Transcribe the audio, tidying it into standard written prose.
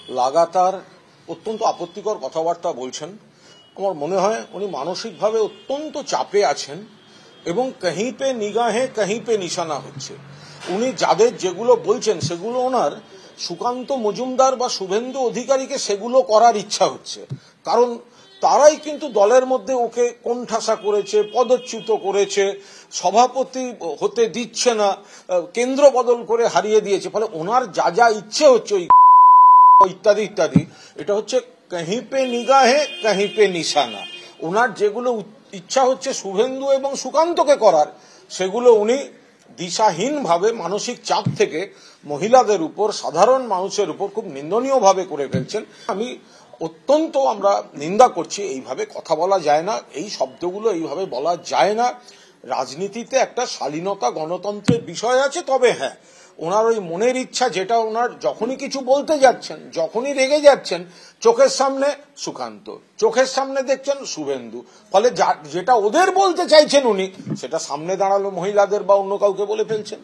লাগাতার অত্যন্ত আপত্তিকর কথাবার্তা বলছেন। আমার মনে হয় উনি মানসিকভাবে অত্যন্ত চাপে আছেন এবং কहीं पे নিগাহে कहीं पे নিশানা হচ্ছে। উনি যাদের যেগুলো বলছেন সেগুলো ওনার সুকান্ত মজুমদার বা শুভেন্দু অধিকারীকে সেগুলো করার ইচ্ছা হচ্ছে, কারণ তারাই কিন্তু দলের মধ্যে ওকে কোণঠাসা করেছে, পদচ্যুত করেছে, সভাপতি হতে দিচ্ছে না, কেন্দ্র বদল করে হারিয়ে দিয়েছে। ফলে ওনার যা যা ইচ্ছে হচ্ছে ওই ইত্যাদি ইত্যাদি, এটা হচ্ছে कहीं पे নিগাহে कहीं पे নিশানা। ওনার যেগুলো ইচ্ছা হচ্ছে শুভেন্দু এবং সুকান্তকে করার, সেগুলো উনি দিশাহীন ভাবে মানসিক চাপ থেকে মহিলাদের উপর, সাধারণ মানুষের উপর খুব নিন্দনীয় ভাবে করে ফেলছেন। আমি অত্যন্ত আমরা নিন্দা করছি। এইভাবে কথা বলা যায় না, এই শব্দগুলো এইভাবে বলা যায় না। রাজনীতিতে একটা শালীনতা গণতন্ত্রের বিষয় আছে, তবে হ্যাঁ, ওনার ওই মনের ইচ্ছা, যেটা ওনার যখনই কিছু বলতে যাচ্ছেন, যখনই রেগে যাচ্ছেন, চোখের সামনে সুকান্ত, চোখের সামনে দেখছেন শুভেন্দু, ফলে যেটা ওদের বলতে চাইছেন উনি, সেটা সামনে দাঁড়ালো মহিলাদের বা অন্য কাউকে বলে ফেলছেন।